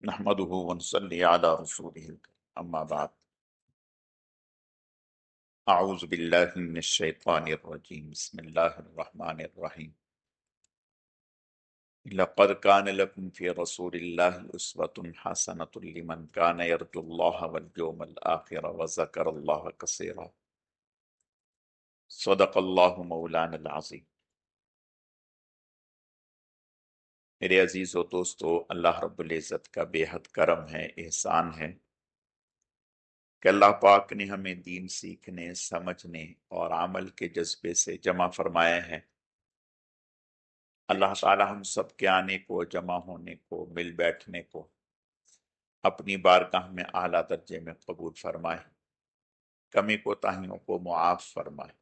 نحمده ونصلي على رسوله الكريم أما بعد أعوذ بالله من الشيطان الرجيم بسم الله الرحمن الرحيم لقد كان لكم في رسول الله أسوة حسنة لمن كان يرجو الله واليوم الآخر وذكر الله كثيرا صدق الله مولانا العظيم۔ میرے عزیز و دوستو، اللہ رب العزت کا بے حد کرم ہے، احسان ہے کہ اللہ پاک نے ہمیں دین سیکھنے، سمجھنے اور عمل کے جذبے سے جمع فرمایا ہے۔ اللہ تعالی ہم سب کے آنے کو، جمع ہونے کو، مل بیٹھنے کو اپنی بارگاہ میں اعلیٰ درجے میں قبول فرمائے، کمی کوتاہیوں کو معاف فرمائے۔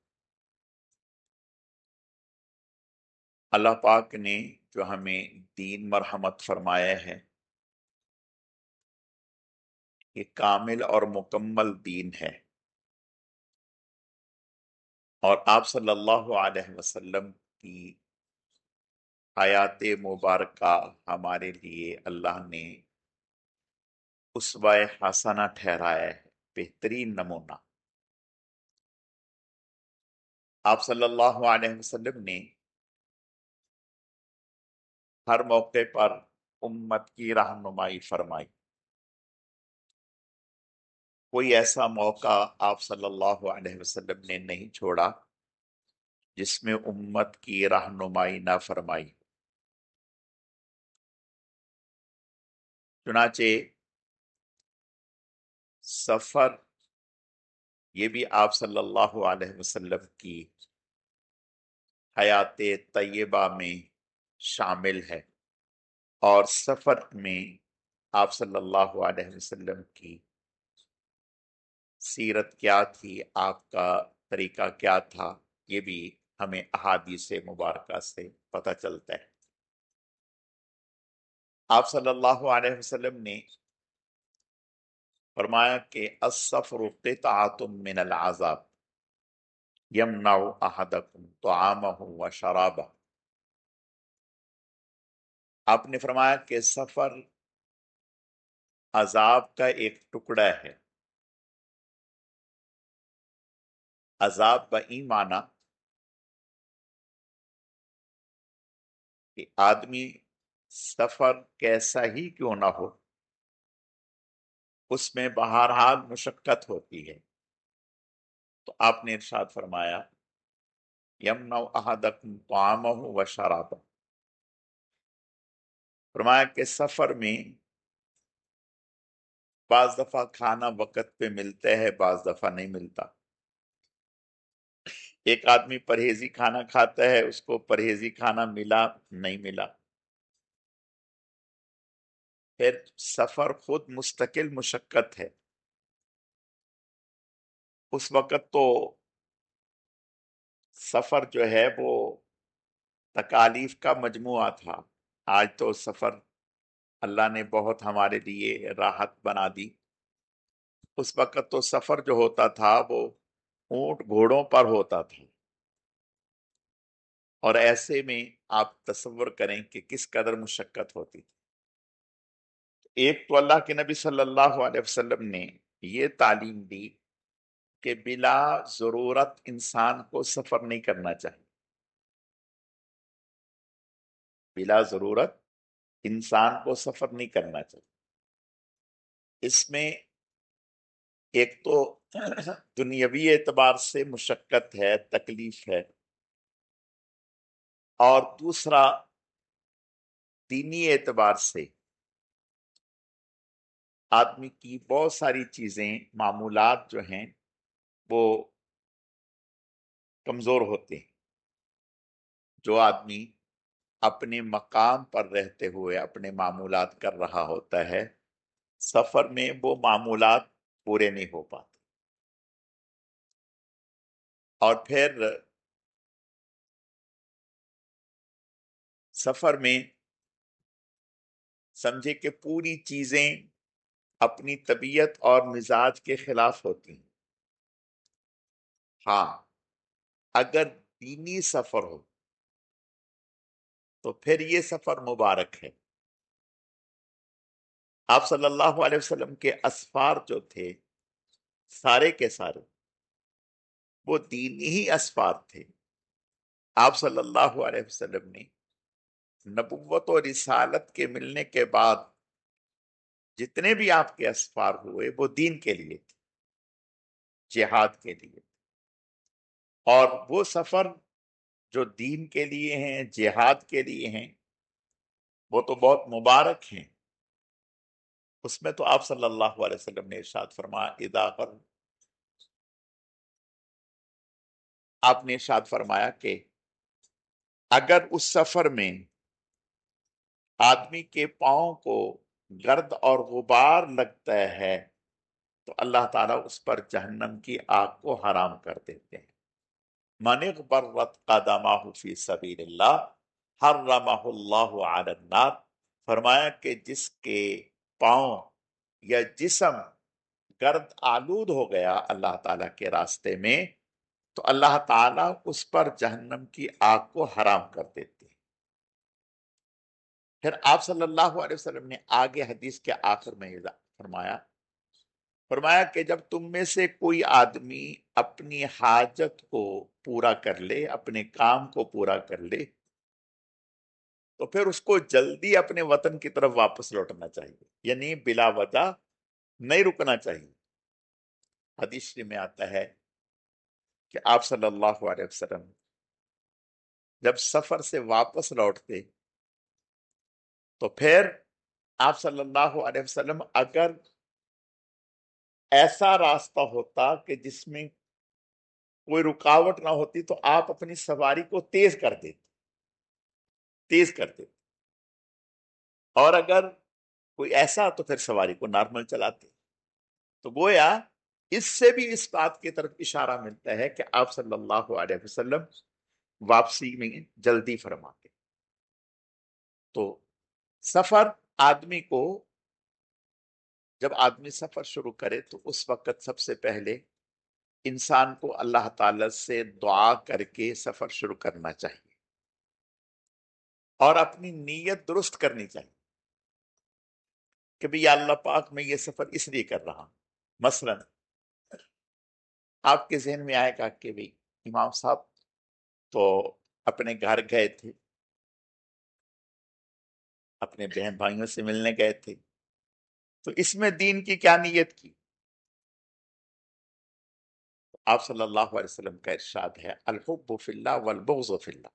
اللہ پاک نے جو ہمیں دین مرحمت فرمایا ہے، یہ کامل اور مکمل دین ہے، اور آپ صلی اللہ علیہ وسلم کی حیات مبارکہ ہمارے لیے اللہ نے اسوہ حسنہ ٹھہرایا ہے، بہترین نمونہ۔ آپ صلی اللہ علیہ وسلم نے ہر موقع پر امت کی رہنمائی فرمائی۔ کوئی ایسا موقع آپ صلی اللہ علیہ وسلم نے نہیں چھوڑا جس میں امت کی رہنمائی نہ فرمائی۔ چنانچہ سفر یہ بھی آپ صلی اللہ علیہ وسلم کی حیات طیبہ میں شامل ہے، اور سفر میں آپ صلی اللہ علیہ وسلم کی سیرت کیا تھی، آپ کا طریقہ کیا تھا، یہ بھی ہمیں احادیث مبارکہ سے پتہ چلتا ہے۔ آپ صلی اللہ علیہ وسلم نے فرمایا کہ السفر قطعۃ من العذاب یمنع احدکم طعامہ و شرابہ۔ آپ نے فرمایا کہ سفر عذاب کا ایک ٹکڑا ہے۔ عذاب بئی معنی کہ آدمی سفر کیسا ہی کیوں نہ ہو، اس میں بہرحال مشقت ہوتی ہے، تو آپ نے ارشاد فرمایا یمنع احدکم طعامہ و شرابہ، فرمایا کہ سفر میں بعض دفعہ کھانا وقت پہ ملتا ہے، بعض دفعہ نہیں ملتا۔ ایک آدمی پرہیزی کھانا کھاتا ہے، اس کو پرہیزی کھانا ملا نہیں ملا۔ پھر سفر خود مستقل مشقت ہے۔ اس وقت تو سفر جو ہے وہ تکالیف کا مجموعہ تھا، آج تو سفر اللہ نے بہت ہمارے لیے راحت بنا دی۔ اس وقت تو سفر جو ہوتا تھا وہ اونٹ گھوڑوں پر ہوتا تھا، اور ایسے میں آپ تصور کریں کہ کس قدر مشقت ہوتی تھی۔ ایک تو اللہ کے نبی صلی اللہ علیہ وسلم نے یہ تعلیم دی کہ بلا ضرورت انسان کو سفر نہیں کرنا چاہیے، بلا ضرورت انسان کو سفر نہیں کرنا چاہیے۔ اس میں ایک تو دنیاوی اعتبار سے مشقت ہے، تکلیف ہے، اور دوسرا دینی اعتبار سے آدمی کی بہت ساری چیزیں، معمولات جو ہیں وہ کمزور ہوتے ہیں۔ جو آدمی اپنے مقام پر رہتے ہوئے اپنے معمولات کر رہا ہوتا ہے، سفر میں وہ معمولات پورے نہیں ہو پاتے۔ اور پھر سفر میں سمجھے کہ پوری چیزیں اپنی طبیعت اور مزاج کے خلاف ہوتی ہیں۔ ہاں، اگر دینی سفر ہو تو پھر یہ سفر مبارک ہے، آپ صلی اللہ علیہ وسلم کے اسفار جو تھے سارے کے سارے وہ دینی ہی اسفار تھے. آپ صلی اللہ علیہ وسلم نے نبوت اور رسالت کے ملنے کے بعد جتنے بھی آپ کے اسفار ہوئے وہ دین کے لیے تھے، جہاد کے لیے. اور وہ سفر جو دین کے لیے ہیں، جہاد کے لیے ہیں، وہ تو بہت مبارک ہیں. اس میں تو آپ صلی اللہ علیہ وسلم نے ارشاد فرمایا آپ نے ارشاد فرمایا کہ اگر اس سفر میں آدمی کے پاؤں کو گرد اور غبار لگتا ہے تو اللہ تعالیٰ اس پر جہنم کی آگ کو حرام کر دیتے ہیں. من اغبرت قدمہ فی سبیل اللہ حرمہ اللہ علی النار. فرمایا کہ جس کے پاؤں یا جسم گرد آلود ہو گیا اللہ تعالیٰ کے راستے میں تو اللہ تعالیٰ اس پر جہنم کی آگ کو حرام کر دیتے ہیں. پھر آپ صلی اللہ علیہ وسلم نے آگے حدیث کے آخر میں فرمایا کہ جب تم میں سے کوئی آدمی اپنی حاجت کو پورا کر لے، اپنے کام کو پورا کر لے، تو پھر اس کو جلدی اپنے وطن کی طرف واپس لوٹنا چاہیے، یعنی بلا وجہ نہیں رکنا چاہیے. حدیث میں آتا ہے کہ آپ صلی اللہ علیہ وسلم جب سفر سے واپس لوٹتے تو پھر آپ صلی اللہ علیہ وسلم اگر ایسا راستہ ہوتا کہ جس میں کوئی رکاوٹ نہ ہوتی تو آپ اپنی سواری کو تیز کر دیتے، اور اگر کوئی ایسا تو پھر سواری کو نارمل چلاتے. تو گویا اس سے بھی اس بات کی طرف اشارہ ملتا ہے کہ آپ صلی اللہ علیہ وسلم واپسی میں جلدی فرماتے. تو سفر آدمی کو، جب آدمی سفر شروع کرے تو اس وقت سب سے پہلے انسان کو اللہ تعالی سے دعا کر کے سفر شروع کرنا چاہیے اور اپنی نیت درست کرنی چاہیے کہ بھی یا اللہ پاک میں یہ سفر اس لیے کر رہا ہوں. مثلا آپ کے ذہن میں آئے گا کہ بھی امام صاحب تو اپنے گھر گئے تھے، اپنے بہن بھائیوں سے ملنے گئے تھے، تو اس میں دین کی کیا نیت کی؟ آپ صلی اللہ علیہ وسلم کا ارشاد ہے الحب فی اللہ والبغض فی اللہ.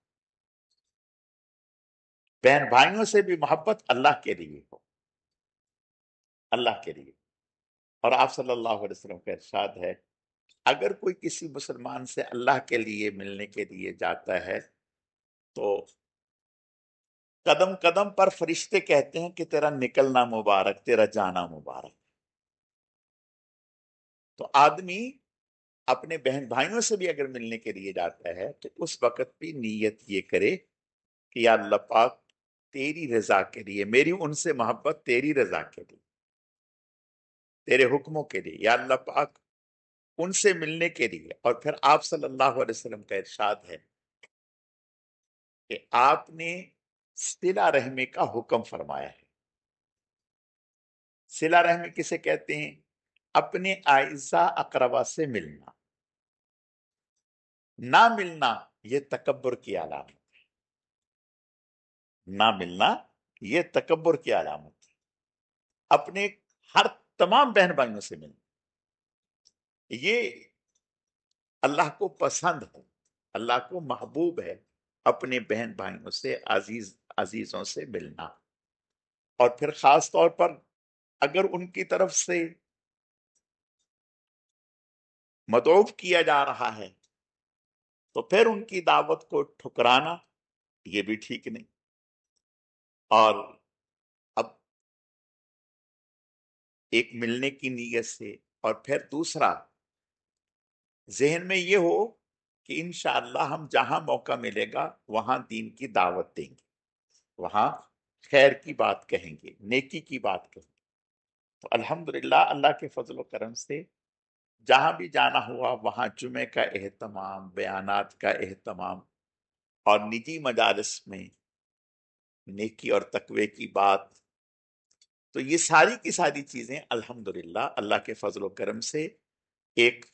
بہن بھائیوں سے بھی محبت اللہ کے لیے ہو، اللہ کے لیے. اور آپ صلی اللہ علیہ وسلم کا ارشاد ہے اگر کوئی کسی مسلمان سے اللہ کے لیے ملنے کے لیے جاتا ہے تو قدم قدم پر فرشتے کہتے ہیں کہ تیرا نکلنا مبارک، تیرا جانا مبارک. تو آدمی اپنے بہن بھائیوں سے بھی اگر ملنے کے لیے جاتا ہے تو اس وقت بھی نیت یہ کرے کہ یا اللہ پاک تیری رضا کے لیے، میری ان سے محبت تیری رضا کے لیے، تیرے حکموں کے لیے، یا اللہ پاک ان سے ملنے کے لیے. اور پھر آپ صلی اللہ علیہ وسلم کا ارشاد ہے کہ آپ نے صلہ رحمی کا حکم فرمایا ہے. صلہ رحمی کسے کہتے ہیں؟ اپنے اعزا اقربا سے ملنا. نہ ملنا یہ تکبر کی علامت ہے، نہ ملنا یہ تکبر کی علامت ہے. اپنے ہر تمام بہن بھائیوں سے ملنا یہ اللہ کو پسند ہے، اللہ کو محبوب ہے اپنے بہن بھائیوں سے، عزیزوں سے ملنا. اور پھر خاص طور پر اگر ان کی طرف سے مدعو کیا جا رہا ہے تو پھر ان کی دعوت کو ٹھکرانا یہ بھی ٹھیک نہیں. اور اب ایک ملنے کی نیت سے، اور پھر دوسرا ذہن میں یہ ہو کہ انشاءاللہ ہم جہاں موقع ملے گا وہاں دین کی دعوت دیں گے، وہاں خیر کی بات کہیں گے، نیکی کی بات کہیں گے. تو الحمدللہ اللہ کے فضل و کرم سے جہاں بھی جانا ہوا وہاں جمعے کا اہتمام، بیانات کا اہتمام اور نجی مجالس میں نیکی اور تقوی کی بات تو یہ ساری کی ساری چیزیں الحمدللہ اللہ کے فضل و کرم سے ایک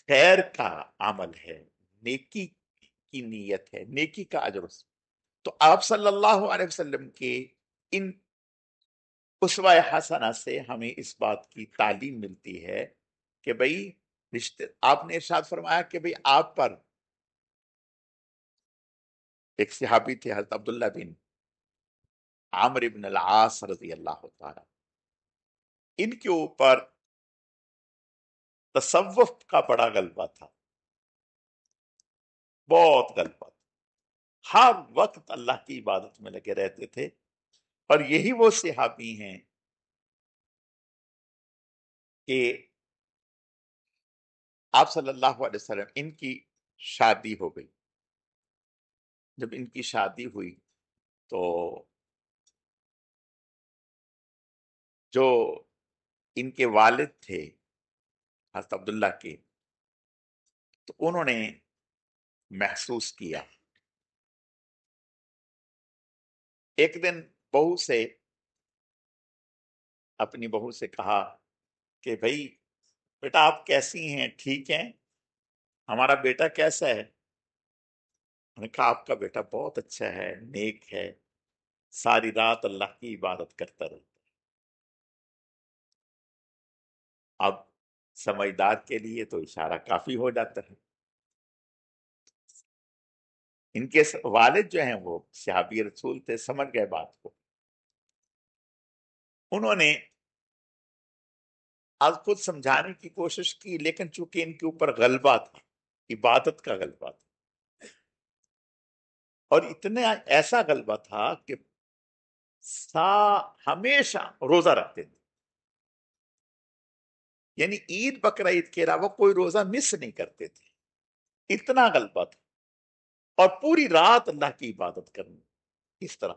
خیر کا عمل ہے، نیکی کی نیت ہے، نیکی کا اجر۔ تو آپ صلی اللہ علیہ وسلم کے ان اسوہ حسنہ سے ہمیں اس بات کی تعلیم ملتی ہے کہ بھئی رشتے، آپ نے ارشاد فرمایا کہ بھئی آپ پر، ایک صحابی تھے حضرت عبداللہ بن عامر بن العاص رضی اللہ تعالی، ان کے اوپر تصوف کا بڑا غلبہ تھا، بہت غلبہ تھا، ہر وقت اللہ کی عبادت میں لگے رہتے تھے۔ اور یہی وہ صحابی ہیں کہ آپ صلی اللہ علیہ وسلم، ان کی شادی ہو گئی۔ جب ان کی شادی ہوئی تو جو ان کے والد تھے حضرت عبداللہ کے، تو انہوں نے محسوس کیا، ایک دن بہو سے، اپنی بہو سے کہا کہ بھئی بیٹا آپ کیسی ہیں، ٹھیک ہیں، ہمارا بیٹا کیسا ہے؟ انہوں نے کہا آپ کا بیٹا بہت اچھا ہے، نیک ہے، ساری رات اللہ کی عبادت کرتا رہتا ہے۔ اب سمجھدار کے لیے تو اشارہ کافی ہو جاتا ہے۔ ان کے والد جو ہیں وہ صحابی رسول تھے، سمجھ گئے بات کو، انہوں نے آج خود سمجھانے کی کوشش کی، لیکن چونکہ ان کے اوپر غلبہ تھا، عبادت کا غلبہ تھا، اور اتنا ایسا غلبہ تھا کہ ہمیشہ روزہ رکھتے تھے، یعنی عید بقرعید کے علاوہ کوئی روزہ مس نہیں کرتے تھے، اتنا غلبہ تھا، اور پوری رات اللہ کی عبادت کرنی اس طرح۔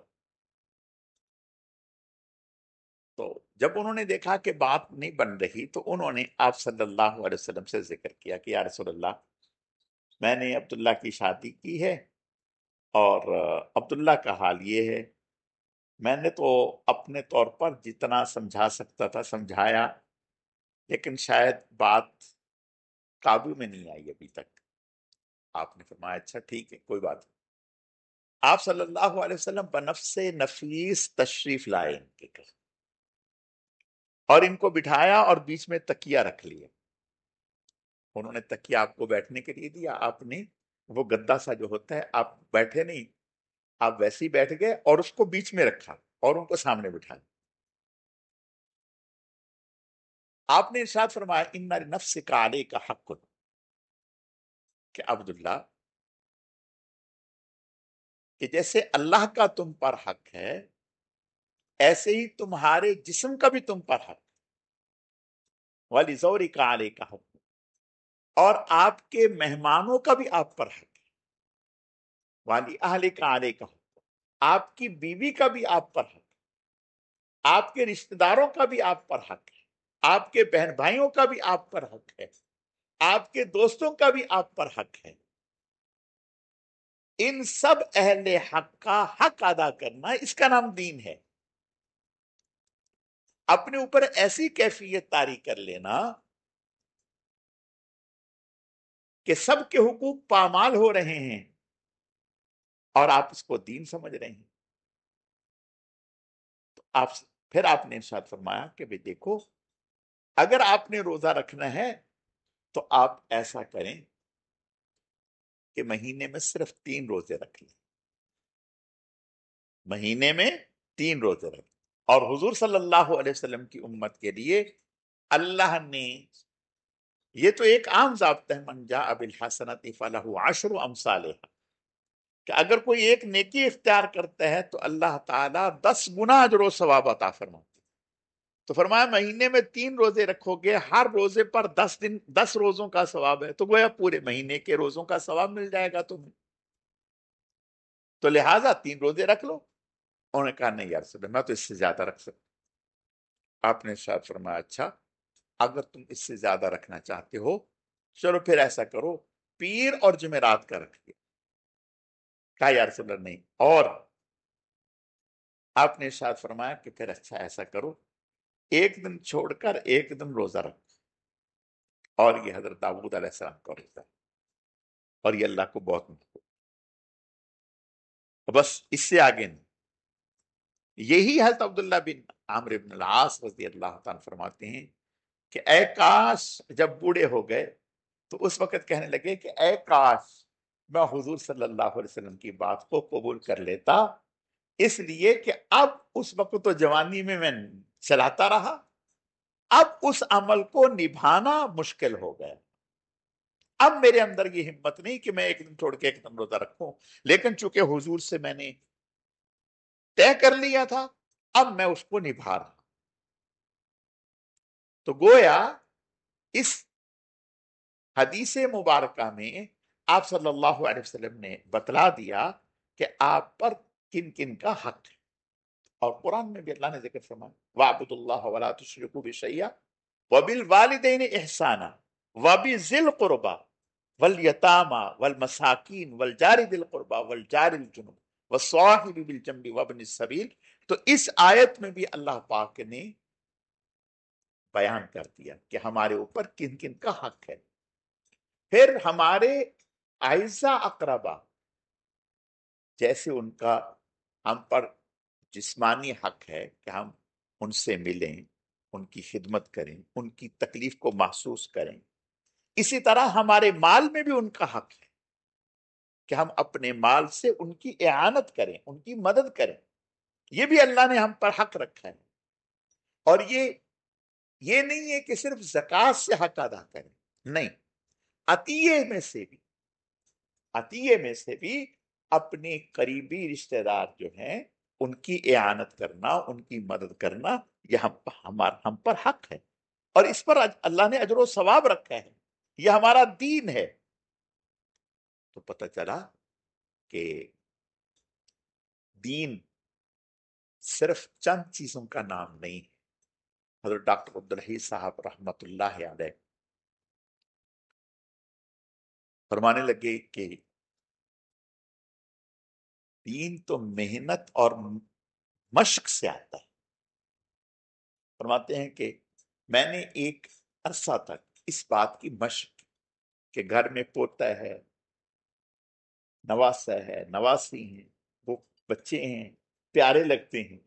تو جب انہوں نے دیکھا کہ بات نہیں بن رہی تو انہوں نے آپ صلی اللہ علیہ وسلم سے ذکر کیا کہ یا رسول اللہ، میں نے عبداللہ کی شادی کی ہے، اور عبداللہ کا حال یہ ہے، میں نے تو اپنے طور پر جتنا سمجھا سکتا تھا سمجھایا، لیکن شاید بات قابو میں نہیں آئی ابھی تک۔ آپ نے فرمایا اچھا ٹھیک ہے، کوئی بات نہیں۔ آپ صلی اللہ علیہ وسلم بنفس نفیس تشریف لائے ان کے گھر، اور ان کو بٹھایا اور بیچ میں تکیہ رکھ لیا۔ انہوں نے تکیہ آپ کو بیٹھنے کے لیے دیا، آپ نے وہ گدا سا جو ہوتا ہے، آپ بیٹھے نہیں، آپ ویسے ہی بیٹھ گئے اور اس کو بیچ میں رکھا اور ان کو سامنے بٹھایا۔ آپ نے ارشاد فرمایا ان نفسک علیک حق، کہ عبداللہ، کہ جیسے اللہ کا تم پر حق ہے، ایسے ہی تمہارے جسم کا بھی تم پر حق، وَلِزَوْرِكَ عَلَيْكَ حق، اور آپ کے مہمانوں کا بھی آپ پر حق ہے، وَلِأَهْلِكَ عَلَيْكَ حق، آپ کی بیوی کا بھی آپ پر حق ہے، آپ کے رشتہ داروں کا بھی آپ پر حق ہے، آپ کے بہن بھائیوں کا بھی آپ پر حق ہے، آپ کے دوستوں کا بھی آپ پر حق ہے۔ ان سب اہل حق کا حق ادا کرنا، اس کا نام دین ہے۔ اپنے اوپر ایسی کیفیت طاری کر لینا کہ سب کے حقوق پامال ہو رہے ہیں اور آپ اس کو دین سمجھ رہے ہیں۔ تو پھر آپ نے ارشاد فرمایا کہ بھئی دیکھو، اگر آپ نے روزہ رکھنا ہے تو آپ ایسا کریں کہ مہینے میں صرف 3 روزے رکھ لیں، مہینے میں 3 روزے رکھ لیں۔ اور حضور صلی اللہ علیہ وسلم کی امت کے لیے اللہ نے، یہ تو ایک عام ضابطہ ہے، من جاء بالحسنۃ فلہ عشر امثالها، کہ اگر کوئی ایک نیکی اختیار کرتا ہے تو اللہ تعالیٰ 10 گنا اجر و ثواب عطا فرماتے۔ تو فرمایا مہینے میں 3 روزے رکھو گے، ہر روزے پر 10 روزوں کا ثواب ہے، تو گویا پورے مہینے کے روزوں کا ثواب مل جائے گا تمہیں، تو لہٰذا 3 روزے رکھ لو۔ انہوں نے کہا نہیں یا رسول اللہ، میں تو اس سے زیادہ رکھ سکتا۔ آپ نے ارشاد فرمایا اچھا، اگر تم اس سے زیادہ رکھنا چاہتے ہو، چلو پھر ایسا کرو، پیر اور جمعرات کا رکھ لیا۔ کہا یا رسول اللہ نہیں اور۔ آپ نے ارشاد فرمایا کہ پھر اچھا ایسا کرو ایک دن چھوڑ کر ایک دن روزہ رکھو، اور یہ حضرت داؤد علیہ السلام کا روزہ ہے، اور یہ اللہ کو بہت محبوب ہے، بس اس سے آگے نہیں۔ یہی حضرت عبداللہ بن عامر بن العاص رضی اللہ تعالیٰ فرماتے ہیں کہ اے کاش، جب بوڑھے ہو گئے تو اس وقت کہنے لگے کہ اے کاش میں حضور صلی اللہ علیہ وسلم کی بات کو قبول کر لیتا، اس لیے کہ اب اس وقت تو جوانی میں چلاتا رہا، اب اس عمل کو نبھانا مشکل ہو گیا، اب میرے اندر یہ ہمت نہیں کہ میں ایک دن چھوڑ کے ایک دن روزہ رکھوں، لیکن چونکہ حضور سے میں نے طے کر لیا تھا، اب میں اس کو نبھا رہا۔ تو گویا اس حدیث مبارکہ میں آپ صلی اللہ علیہ وسلم نے بتلا دیا کہ آپ پر کن کن کا حق ہے، اور قرآن میں بھی اللہ نے ذکر فرمایا وَاعْبُدُوا اللَّهَ وَلَا تُشْرِكُوا بِهِ شَيْئًا وَبِالْوَالِدَيْنِ إِحْسَانًا وَبِذِي الْقُرْبَى وَالْيَتَامَى وَالْمَسَاكِينِ وَالْجَارِ ذِي الْقُرْبَى وَالْجَارِ الْجُنُبِ وَالصَّاحِبِ بِالْجَنبِ وَابْنِ السَّبِيلِ۔ تو اس آیت میں بھی اللہ پاک نے بیان کر دیا کہ ہمارے اوپر کن کن کا حق ہے۔ پھر ہمارے اعزا اقربا، جیسے ان کا ہم پر جسمانی حق ہے کہ ہم ان سے ملیں، ان کی خدمت کریں، ان کی تکلیف کو محسوس کریں، اسی طرح ہمارے مال میں بھی ان کا حق ہے کہ ہم اپنے مال سے ان کی اعانت کریں، ان کی مدد کریں، یہ بھی اللہ نے ہم پر حق رکھا ہے۔ اور یہ نہیں ہے کہ صرف زکوٰۃ سے حق ادا کریں، نہیں، عطیے میں سے بھی اپنے قریبی رشتہ دار جو ہیں ان کی اعانت کرنا، ان کی مدد کرنا، یہ ہم پر حق ہے، اور اس پر اللہ نے اجر و ثواب رکھا ہے، یہ ہمارا دین ہے۔ تو پتہ چلا کہ دین صرف چند چیزوں کا نام نہیں ہے۔ حضرت ڈاکٹر عبدالحی صاحب رحمت اللہ علیہ فرمانے لگے کہ دین تو محنت اور مشق سے آتا ہے۔ فرماتے ہیں کہ میں نے ایک عرصہ تک اس بات کی مشق کی کہ گھر میں پوتا ہے، نواسا ہے، نواسی ہیں، وہ بچے ہیں، پیارے لگتے ہیں،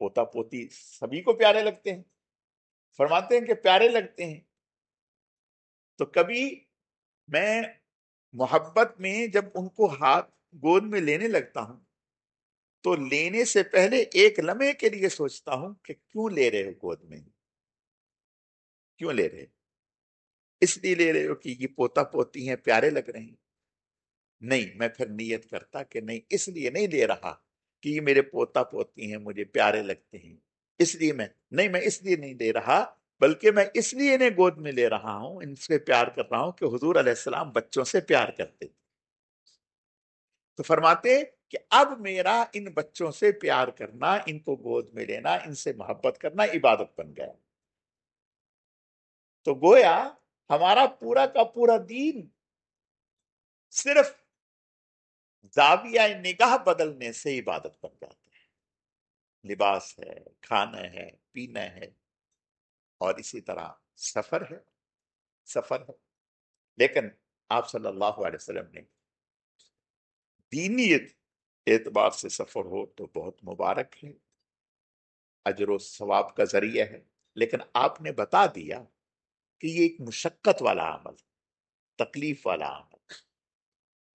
پوتا پوتی سبھی کو پیارے لگتے ہیں۔ فرماتے ہیں کہ پیارے لگتے ہیں تو کبھی میں محبت میں جب ان کو ہاتھ گود میں لینے لگتا ہوں تو لینے سے پہلے ایک لمحے کے لیے سوچتا ہوں کہ کیوں لے رہے ہو گود میں، کیوں لے رہے؟ اس لیے لے رہے ہو کہ یہ پوتا پوتی ہیں، پیارے لگ رہے ہیں؟ نہیں، میں پھر نیت کرتا کہ نہیں، اس لیے نہیں لے رہا کہ یہ میرے پوتا پوتی ہیں، مجھے پیارے لگتے ہیں، اس لیے میں اس لیے نہیں لے رہا، بلکہ میں اس لیے انہیں گود میں لے رہا ہوں، ان سے پیار کر رہا ہوں کہ حضور علیہ السلام بچوں سے پیار کرتے تھے۔ تو فرماتے کہ اب میرا ان بچوں سے پیار کرنا، ان کو گود میں لینا، ان سے محبت کرنا عبادت بن گیا۔ تو گویا ہمارا پورا کا پورا دین صرف زاویہ نگاہ بدلنے سے عبادت بن جاتا ہے۔ لباس ہے، کھانا ہے، پینا ہے، اور اسی طرح سفر ہے۔ لیکن آپ صلی اللہ علیہ وسلم نے دینی اعتبار سے سفر ہو تو بہت مبارک ہے، اجر و ثواب کا ذریعہ ہے، لیکن آپ نے بتا دیا کہ یہ ایک مشقت والا عمل، تکلیف والا عمل،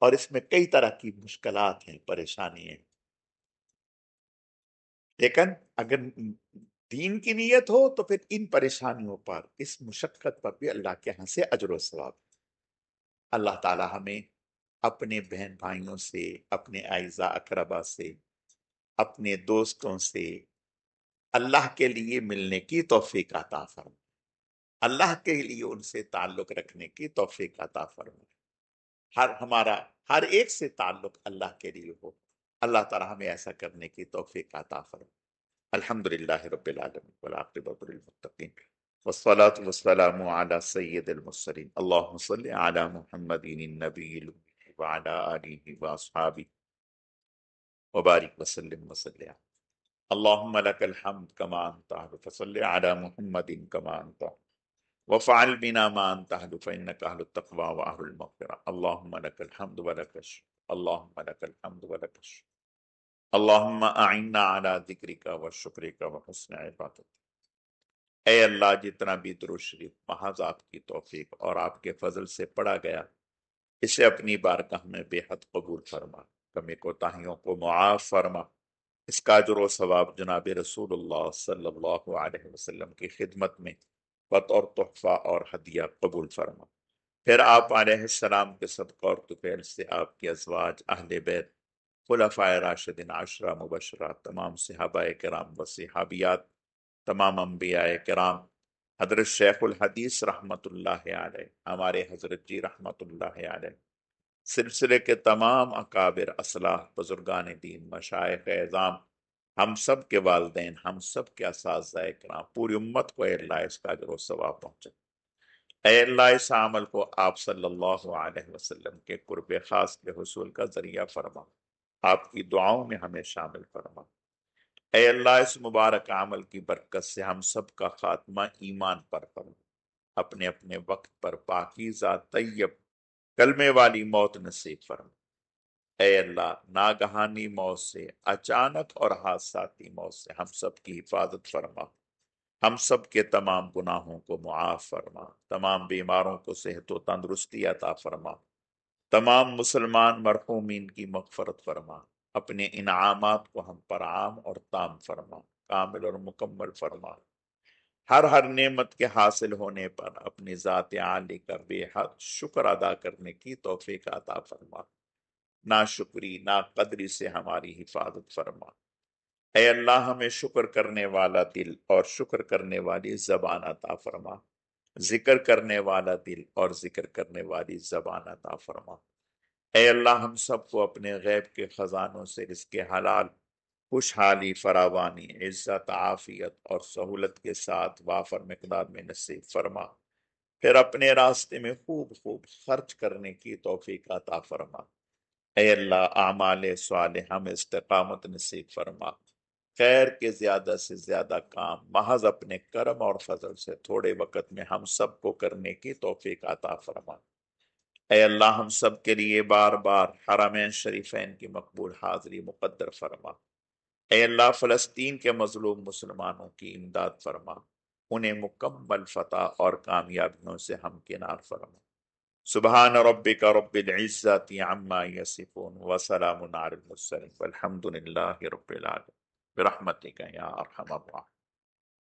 اور اس میں کئی طرح کی مشکلات ہیں، پریشانی ہیں، لیکن اگر دین کی نیت ہو تو پھر ان پریشانیوں پر، اس مشقت پر بھی اللہ کے ہاں سے اجر و ثواب۔ اللہ تعالی ہمیں اپنے بہن بھائیوں سے، اپنے اعزاء اقربا سے، اپنے دوستوں سے اللہ کے لیے ملنے کی توفیق عطا فرمائے، اللہ کے لیے ان سے تعلق رکھنے کی توفیق عطا فرمائے، ہر ایک سے تعلق اللہ کے لیے ہو، اللہ تعالی ہمیں ایسا کرنے کی توفیق عطا فرمائے۔ الحمدللہ رب العالمین والعاقبۃ للمتقین والصلاة والسلام علی سید المرسلین اللہم صل علی محمد النبی الأمی وعلی آلہ واصحابہ وبارک وسلم وسلم۔ اللهم لك الحمد كما أنت أهل فصل على محمد كما أنت وفعل بنا ما أنت أهل فإنك أهل التقوى وأهل المغفرة. اللهم لك الحمد ولك الشكر، اللهم لك الحمد ولك الشكر، اللهم أعنا على ذکرک وشکرک وحسن عبادتک۔ اے اللہ، جتنا بھی درود شریف محض آپ کی توفیق اور آپ کے فضل سے پڑھا گیا، اسے اپنی بارگاہ میں بے حد قبول فرما، کمی کوتاہیوں کو معاف فرما، اس کا اجر و ثواب جناب رسول اللہ صلی اللہ علیہ وسلم کی خدمت میں بطور تحفہ اور ہدیہ قبول فرما۔ پھر آپ علیہ السلام کے صدقہ اور طفیل سے آپ کے ازواج، اہل بیت، خلفائے راشدین عشرہ مبشرہ، تمام صحابہ کرام و صحابیات، تمام انبیاء کرام، حضرت شیخ الحدیث رحمت اللہ علیہ، ہمارے حضرت جی رحمت اللہ علیہ، سلسلے کے تمام اکابر اصلاح بزرگان دین، مشائخ اعظام، ہم سب کے والدین، ہم سب کے اساتذہ کرام، پوری امت کو اے اللہ اس کا اجر و ثواب پہنچے۔ اے اللہ اس عمل کو آپ صلی اللہ علیہ وسلم کے قرب خاص کے حصول کا ذریعہ فرما، آپ کی دعاؤں میں ہمیں شامل فرما۔ اے اللہ اس مبارک عمل کی برکت سے ہم سب کا خاتمہ ایمان پر فرما، اپنے اپنے وقت پر پاکیزہ طیب کلمے والی موت نصیب فرما۔ اے اللہ ناگہانی موت سے، اچانک اور حادثاتی موت سے ہم سب کی حفاظت فرما، ہم سب کے تمام گناہوں کو معاف فرما، تمام بیماروں کو صحت و تندرستی عطا فرما، تمام مسلمان مرحومین کی مغفرت فرما، اپنے انعامات کو ہم پر عام اور تام فرما، کامل اور مکمل فرما۔ ہر نعمت کے حاصل ہونے پر اپنی ذات عالی کا بے حد شکر ادا کرنے کی توفیق عطا فرما، نا شکری نا قدری سے ہماری حفاظت فرما۔ اے اللہ ہمیں شکر کرنے والا دل اور شکر کرنے والی زبان عطا فرما، ذکر کرنے والا دل اور ذکر کرنے والی زبان عطا فرما۔ اے اللہ ہم سب کو اپنے غیب کے خزانوں سے رزق حلال، خوشحالی، فراوانی، عزت، عافیت اور سہولت کے ساتھ وافر مقدار میں نصیب فرما، پھر اپنے راستے میں خوب خوب خرچ کرنے کی توفیق عطا فرما۔ اے اللہ اعمال صالحہ میں استقامت نصیب فرما، خیر کے زیادہ سے زیادہ کام محض اپنے کرم اور فضل سے تھوڑے وقت میں ہم سب کو کرنے کی توفیق عطا فرما۔ اے اللہ ہم سب کے لیے بار بار حرمین شریفین کی مقبول حاضری مقدر فرما۔ اے اللہ فلسطین کے مظلوم مسلمانوں کی امداد فرما، انہیں مکمل فتح اور کامیابیوں سے ہمکنار فرما۔ سبحان ربک رب العزت عما یصفون وسلام علی المرسلین والحمد للہ رب العالمین برحمتک یا ارحم الراحمین۔